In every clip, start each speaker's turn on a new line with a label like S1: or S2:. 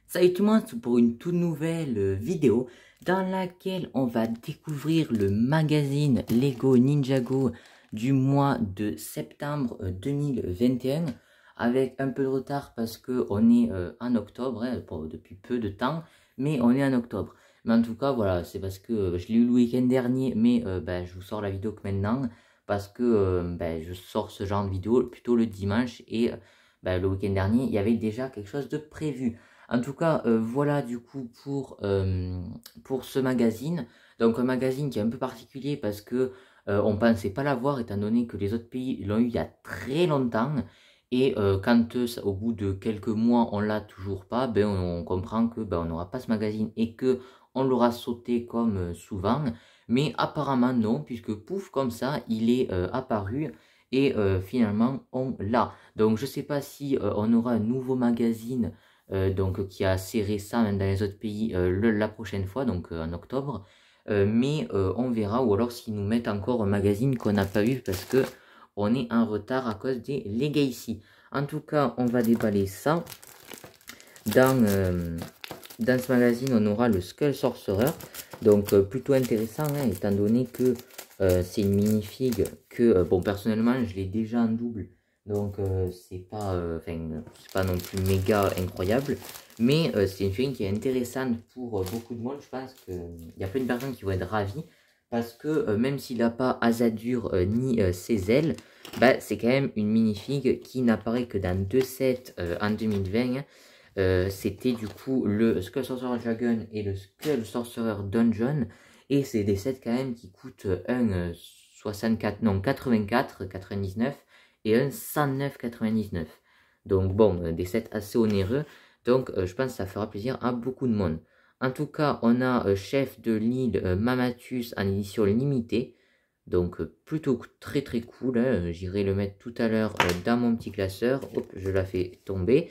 S1: Salut tout le monde, c'est pour une toute nouvelle vidéo dans laquelle on va découvrir le magazine Lego Ninjago du mois de septembre 2021 avec un peu de retard parce que on est en octobre, hein, depuis peu de temps, mais on est en octobre. Mais en tout cas, voilà, c'est parce que je l'ai eu le week-end dernier, mais je vous sors la vidéo que maintenant parce que je sors ce genre de vidéo plutôt le dimanche et le week-end dernier, il y avait déjà quelque chose de prévu. En tout cas, voilà du coup pour ce magazine. Donc un magazine qui est un peu particulier parce que on pensait pas l'avoir étant donné que les autres pays l'ont eu il y a très longtemps. Et quand au bout de quelques mois on l'a toujours pas, ben on comprend que on n'aura pas ce magazine et que on l'aura sauté comme souvent. Mais apparemment non, puisque pouf comme ça, il est apparu et finalement on l'a. Donc je sais pas si on aura un nouveau magazine donc qui est assez récent même dans les autres pays la prochaine fois, donc en octobre. Mais on verra, ou alors s'ils nous mettent encore un magazine qu'on n'a pas eu parce que on est en retard à cause des Legacy. En tout cas, on va déballer ça. Dans ce magazine, on aura le Skull Sorcerer. Donc plutôt intéressant, hein, étant donné que c'est une minifig que, bon, personnellement, je l'ai déjà en double. Donc c'est pas non plus méga incroyable. Mais c'est une figurine qui est intéressante pour beaucoup de monde. Je pense qu'il y a plein de personnes qui vont être ravis. Parce que même s'il n'a pas Azadur ni ses ailes, c'est quand même une minifig qui n'apparaît que dans deux sets en 2020. C'était du coup le Skull Sorcerer Dragon et le Skull Sorcerer Dungeon. Et c'est des sets quand même qui coûtent un 64, non 84,99 et un 109,99. Donc bon, des sets assez onéreux. Donc je pense que ça fera plaisir à beaucoup de monde. En tout cas, on a Chef de l'île Mamatus en édition limitée. Donc plutôt très très cool. Hein. J'irai le mettre tout à l'heure dans mon petit classeur. Hop, je la fais tomber.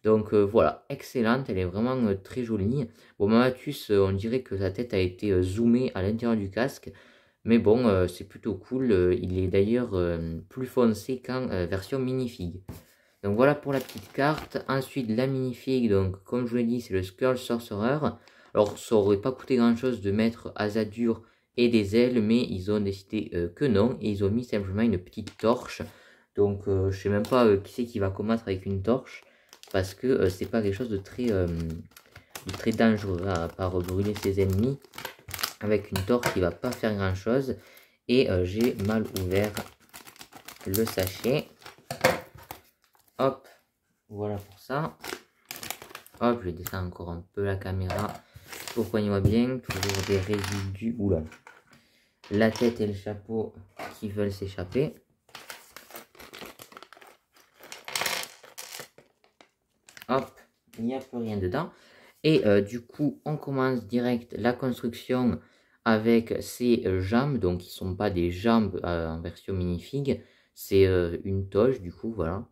S1: Donc voilà, excellente, elle est vraiment très jolie. Bon, Mamatus, on dirait que sa tête a été zoomée à l'intérieur du casque. Mais bon, c'est plutôt cool. Il est d'ailleurs plus foncé qu'en version minifig. Donc voilà pour la petite carte. Ensuite, la minifig, donc comme je vous l'ai dit, c'est le Skull Sorcerer. Alors ça aurait pas coûté grand chose de mettre Azadur et des ailes, mais ils ont décidé que non. Et ils ont mis simplement une petite torche. Donc je sais même pas qui c'est qui va combattre avec une torche. Parce que c'est pas quelque chose de très dangereux, hein, à part brûler ses ennemis. Avec une torche qui va pas faire grand chose. Et j'ai mal ouvert le sachet. Hop, voilà pour ça. Hop, je descends encore un peu la caméra pour qu'on y voit bien. Toujours des résidus. Oula. La tête et le chapeau qui veulent s'échapper. Hop, il n'y a plus rien dedans. Et du coup, on commence direct la construction avec ces jambes. Donc, qui ne sont pas des jambes en version minifig. C'est une toge, du coup, voilà.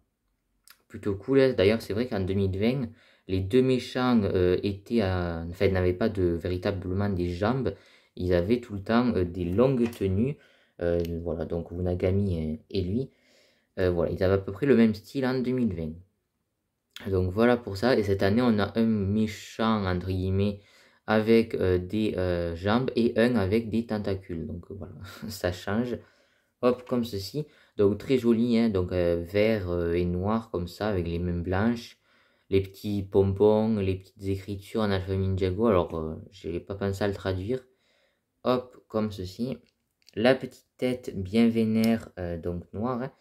S1: Plutôt cool. D'ailleurs, c'est vrai qu'en 2020, les deux méchants n'avaient pas véritablement des jambes. Ils avaient tout le temps des longues tenues. Voilà, donc Unagami et lui. Voilà, ils avaient à peu près le même style en 2020. Donc voilà pour ça. Et cette année, on a un méchant, entre guillemets, avec des jambes et un avec des tentacules. Donc voilà, ça change. Hop, comme ceci. Donc très joli, hein, donc vert et noir comme ça, avec les mains blanches. Les petits pompons, les petites écritures en alphabet Ninjago. Alors, je n'ai pas pensé à le traduire. Hop, comme ceci. La petite tête bien vénère, donc noire. Hein.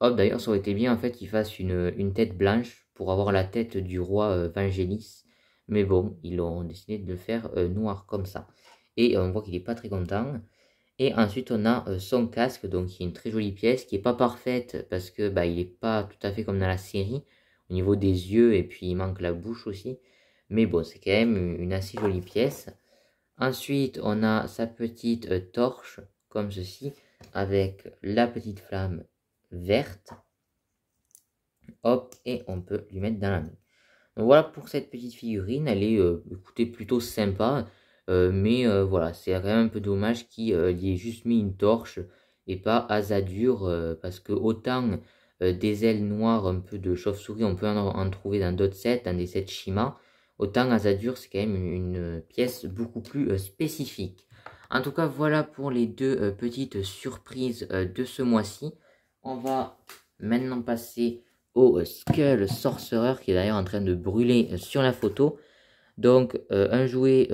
S1: Hop, d'ailleurs, ça aurait été bien en fait qu'il fasse une tête blanche pour avoir la tête du roi Vangelis. Mais bon, ils ont décidé de le faire noir comme ça. Et on voit qu'il n'est pas très content. Et ensuite, on a son casque, donc qui est une très jolie pièce, qui n'est pas parfaite parce que il n'est pas tout à fait comme dans la série, au niveau des yeux, et puis il manque la bouche aussi. Mais bon, c'est quand même une assez jolie pièce. Ensuite, on a sa petite torche, comme ceci, avec la petite flamme verte. Hop, et on peut lui mettre dans la main. Donc voilà pour cette petite figurine, elle est écoutez, plutôt sympa, mais voilà, c'est quand même un peu dommage qu'il y ait juste mis une torche et pas Azadur, parce que autant des ailes noires un peu de chauve-souris, on peut en trouver dans d'autres sets, dans des sets Shima, Autant Azadur, c'est quand même une pièce beaucoup plus spécifique. En tout cas, voilà pour les deux petites surprises de ce mois-ci. On va maintenant passer au Skull Sorcerer, qui est d'ailleurs en train de brûler sur la photo. Donc, un jouet,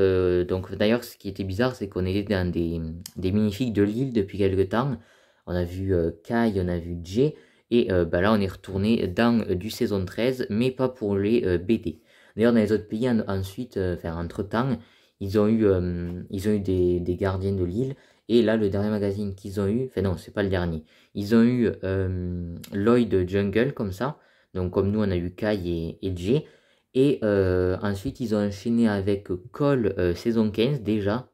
S1: donc d'ailleurs, ce qui était bizarre, c'est qu'on était dans des minifigs de l'île depuis quelques temps. On a vu Kai, on a vu Jay, et bah là, on est retourné dans du saison 13, mais pas pour les BD. D'ailleurs, dans les autres pays, ensuite, entre-temps, ils ont eu des gardiens de l'île, et là, le dernier magazine qu'ils ont eu, enfin non, c'est pas le dernier, ils ont eu Lloyd Jungle, comme ça, donc comme nous, on a eu Kai et Jay. Et ensuite, ils ont enchaîné avec Cole saison 15 déjà.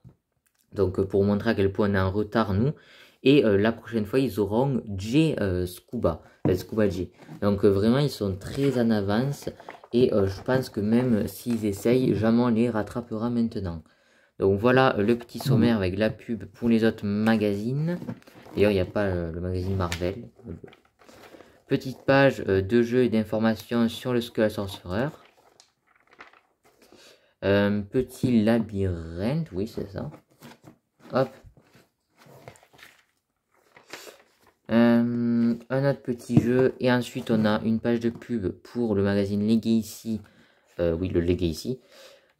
S1: Donc, pour montrer à quel point on est en retard, nous. Et la prochaine fois, ils auront J Scuba. Enfin, Scuba J. Donc, vraiment, ils sont très en avance. Et je pense que même s'ils essayent, jamais on les rattrapera maintenant. Donc, voilà le petit sommaire avec la pub pour les autres magazines. D'ailleurs, il n'y a pas le magazine Marvel. Petite page de jeux et d'informations sur le Skull Sorcerer. Petit labyrinthe, oui c'est ça. Hop. Un autre petit jeu. Et ensuite on a une page de pub pour le magazine Legacy. Oui, le Legacy.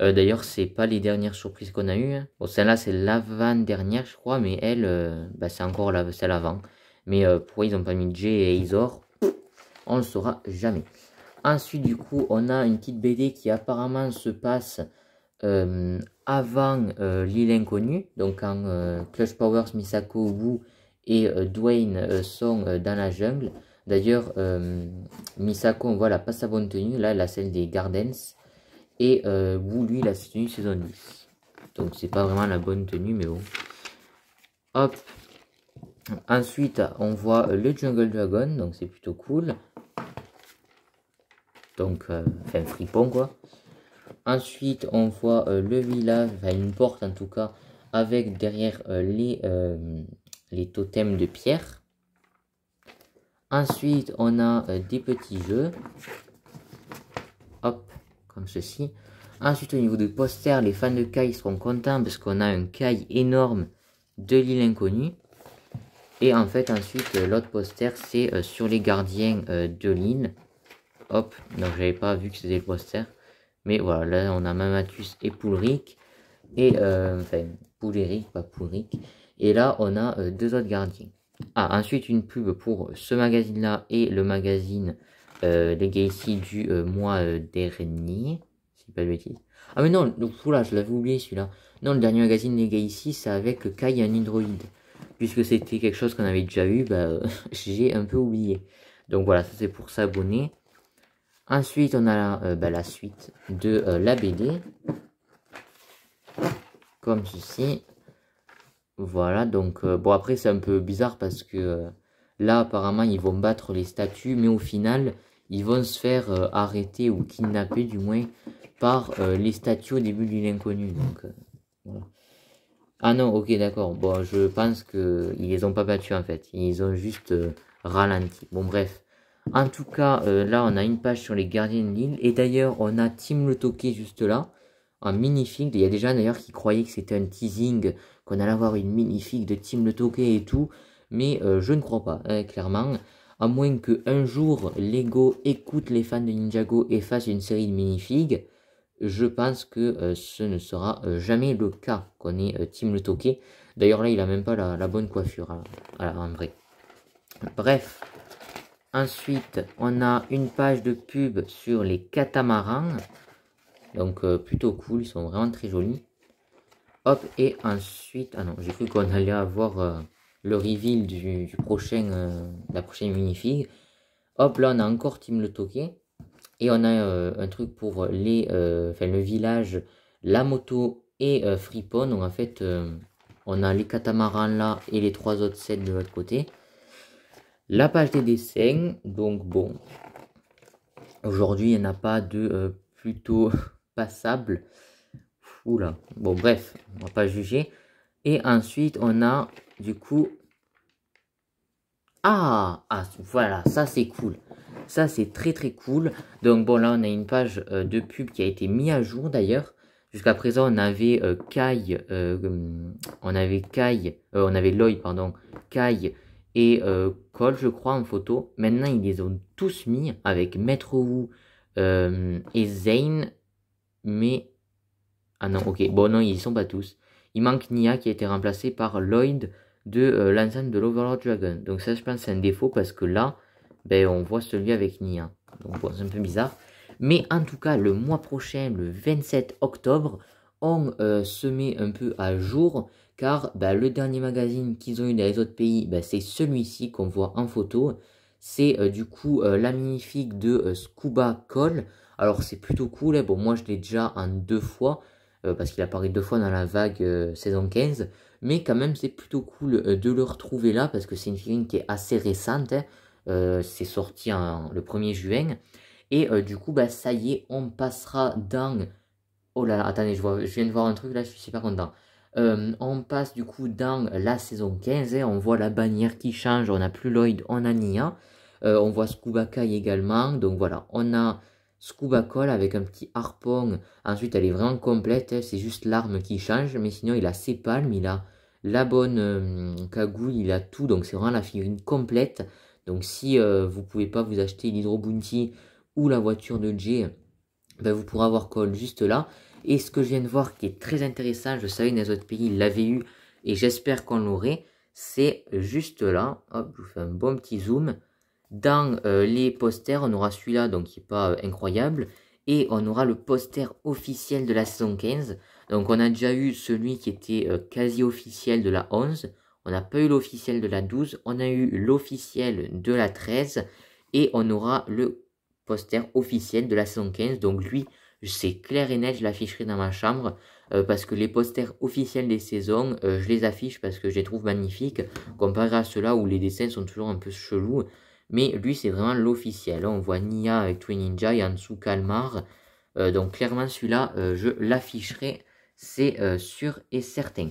S1: D'ailleurs c'est pas les dernières surprises qu'on a eues. Hein. Bon, celle-là c'est l'avant-dernière je crois. Mais elle, bah, c'est encore celle avant. Mais pourquoi ils ont pas mis Jay et Izor, on le saura jamais. Ensuite du coup on a une petite BD qui apparemment se passe avant l'île inconnue, donc quand Clutch Powers, Misako, Wu et Dwayne sont dans la jungle. D'ailleurs, Misako, on voit, elle n'a pas sa bonne tenue, là elle a celle des Gardens, et Wu, lui, il a sa tenue saison 10. Donc c'est pas vraiment la bonne tenue, mais bon. Hop. Ensuite, on voit le Jungle Dragon, donc c'est plutôt cool. Donc, enfin, fripon quoi. Ensuite, on voit le village, enfin une porte en tout cas, avec derrière les totems de pierre. Ensuite, on a des petits jeux. Hop, comme ceci. Ensuite, au niveau des posters, les fans de Kai seront contents parce qu'on a un Kai énorme de l'île inconnue. Et en fait, ensuite, l'autre poster, c'est sur les gardiens de l'île. Hop, donc j'avais pas vu que c'était le poster. Mais voilà, là on a Mamatus et Poulric. Et enfin, Pouleric, pas Poulric. Et là on a deux autres gardiens. Ah, ensuite une pub pour ce magazine là et le magazine Legacy du mois dernier. Si pas de bêtises. Ah mais non, oula, je l'avais oublié celui-là. Non, le dernier magazine Legacy c'est avec Kai et un Android. Puisque c'était quelque chose qu'on avait déjà eu, bah, j'ai un peu oublié. Donc voilà, ça c'est pour s'abonner. Ensuite, on a la suite de la BD. Comme ceci. Voilà, donc bon après c'est un peu bizarre parce que là apparemment ils vont battre les statues. Mais au final, ils vont se faire arrêter ou kidnapper du moins par les statues au début de l'inconnu. Donc voilà. Ah non, ok d'accord. Bon, je pense qu'ils les ont pas battus en fait. Ils ont juste ralenti. Bon bref. En tout cas, là, on a une page sur les gardiens de l'île. Et d'ailleurs, on a Team Le Toqué juste là. Un minifig. Il y a des gens d'ailleurs qui croyaient que c'était un teasing. Qu'on allait avoir une minifig de Team Le Toqué et tout. Mais je ne crois pas, hein, clairement. À moins qu'un jour, Lego écoute les fans de Ninjago et fasse une série de minifigs. Je pense que ce ne sera jamais le cas qu'on ait Team Le Toqué. D'ailleurs, là, il a même pas la bonne coiffure. Hein, en vrai. Bref. Ensuite, on a une page de pub sur les catamarans. Donc, plutôt cool. Ils sont vraiment très jolis. Hop, et ensuite... Ah non, j'ai cru qu'on allait avoir le reveal du prochain... la prochaine minifig. Hop, là, on a encore Team Le Toqué. Et on a un truc pour le village, la moto et Fripon. Donc, en fait, on a les catamarans là et les trois autres sets de l'autre côté. La page des dessins, donc bon, aujourd'hui il n'y en a pas de plutôt passable. Oula, bon bref, on va pas juger. Et ensuite on a du coup Voilà, ça c'est cool. Ça c'est très très cool. Donc bon, là on a une page de pub qui a été mise à jour d'ailleurs. Jusqu'à présent on avait on avait Lloyd, pardon, Kai et Cole, je crois, en photo. Maintenant ils les ont tous mis avec Maître Wu et Zane. Mais... Ah non, ok, bon non, ils y sont pas tous. Il manque Nia qui a été remplacée par Lloyd de l'ensemble de l'Overlord Dragon. Donc ça je pense c'est un défaut parce que là, ben, on voit celui avec Nia. Donc bon, c'est un peu bizarre. Mais en tout cas, le mois prochain, le 27 octobre, on se met un peu à jour. Car ben, le dernier magazine qu'ils ont eu dans les autres pays, ben, c'est celui-ci qu'on voit en photo. C'est du coup la magnifique de Scuba Cole. Alors c'est plutôt cool, hein. Bon moi je l'ai déjà en 2 fois. Parce qu'il apparaît 2 fois dans la vague saison 15. Mais quand même, c'est plutôt cool de le retrouver là, parce que c'est une figurine qui est assez récente. Hein. C'est sorti le 1er juin. Et du coup, bah, ça y est, on passera dans... Oh là là, attendez, je viens de voir un truc là, je suis super content. On passe du coup dans la saison 15. Hein. On voit la bannière qui change, on n'a plus Lloyd, on a Nia. On voit Scuba Kai également. Donc voilà, on a... Scuba Cole avec un petit harpon. Ensuite, elle est vraiment complète. Hein. C'est juste l'arme qui change. Mais sinon, il a ses palmes. Il a la bonne cagoule. Il a tout. Donc, c'est vraiment la figurine complète. Donc, si vous pouvez pas vous acheter l'Hydro Bounty ou la voiture de Jay, ben, vous pourrez avoir Cole juste là. Et ce que je viens de voir qui est très intéressant, je savais que dans les autres pays, ils l'avaient eu. Et j'espère qu'on l'aurait. C'est juste là. Hop, je vous fais un bon petit zoom. Dans les posters, on aura celui-là, donc qui n'est pas incroyable. Et on aura le poster officiel de la saison 15. Donc on a déjà eu celui qui était quasi officiel de la 11. On n'a pas eu l'officiel de la 12. On a eu l'officiel de la 13. Et on aura le poster officiel de la saison 15. Donc lui, c'est clair et net, je l'afficherai dans ma chambre. Parce que les posters officiels des saisons, je les affiche parce que je les trouve magnifiques. Comparé à ceux-là où les dessins sont toujours un peu chelous. Mais lui, c'est vraiment l'officiel. On voit Nia avec Twin Ninja et en dessous Kalmar. Donc clairement, celui-là, je l'afficherai. C'est sûr et certain.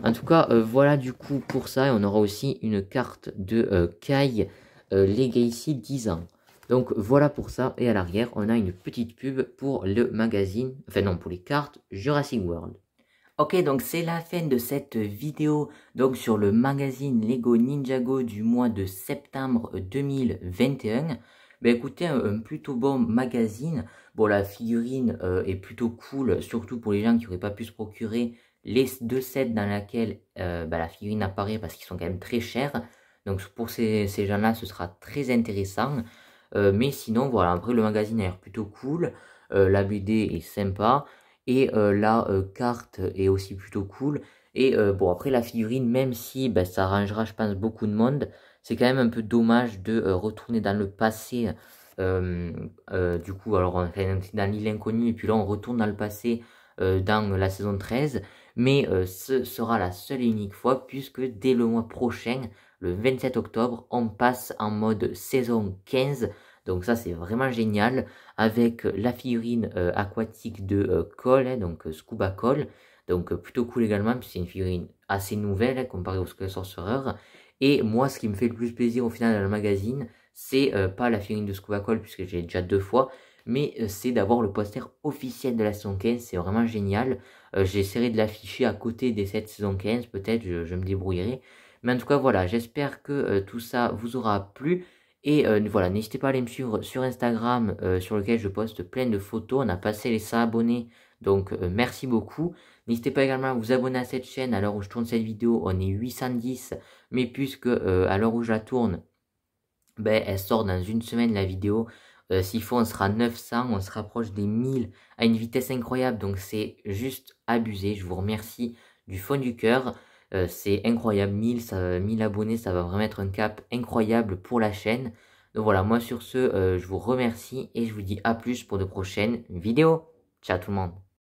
S1: En tout cas, voilà du coup pour ça. Et on aura aussi une carte de Kai Legacy 10 ans. Donc voilà pour ça. Et à l'arrière, on a une petite pub pour le magazine. Enfin non, pour les cartes Jurassic World. Ok, donc c'est la fin de cette vidéo donc sur le magazine Lego Ninjago du mois de septembre 2021. Ben écoutez, un plutôt bon magazine. Bon, la figurine est plutôt cool, surtout pour les gens qui n'auraient pas pu se procurer les 2 sets dans lesquels la figurine apparaît parce qu'ils sont quand même très chers. Donc pour ces gens-là, ce sera très intéressant. Mais sinon, voilà, après le magazine a l'air plutôt cool. La BD est sympa. Et la carte est aussi plutôt cool. Et bon, après la figurine, même si ça arrangera, je pense, beaucoup de monde, c'est quand même un peu dommage de retourner dans le passé. Du coup, alors on est dans l'île inconnue, et puis là on retourne dans le passé dans la saison 13. Mais ce sera la seule et unique fois, puisque dès le mois prochain, le 27 octobre, on passe en mode saison 15. Donc ça, c'est vraiment génial avec la figurine aquatique de Cole, hein, donc Scuba Cole. Donc plutôt cool également, puisque c'est une figurine assez nouvelle hein, comparée au Skull Sorcerer. Et moi, ce qui me fait le plus plaisir au final dans le magazine, c'est pas la figurine de Scuba Cole, puisque j'ai déjà 2 fois, mais c'est d'avoir le poster officiel de la saison 15, c'est vraiment génial. J'essaierai de l'afficher à côté des 7 saison 15, peut-être, je me débrouillerai. Mais en tout cas, voilà, j'espère que tout ça vous aura plu. Et voilà, n'hésitez pas à aller me suivre sur Instagram, sur lequel je poste plein de photos. On a passé les 100 abonnés, donc merci beaucoup. N'hésitez pas également à vous abonner à cette chaîne. À l'heure où je tourne cette vidéo, on est 810. Mais puisque à l'heure où je la tourne, elle sort dans une semaine la vidéo. S'il faut, on sera 900, on se rapproche des 1000 à une vitesse incroyable. Donc c'est juste abusé. Je vous remercie du fond du cœur. C'est incroyable, 1000 abonnés, ça va vraiment être un cap incroyable pour la chaîne. Donc voilà, moi sur ce, je vous remercie et je vous dis à plus pour de prochaines vidéos. Ciao tout le monde.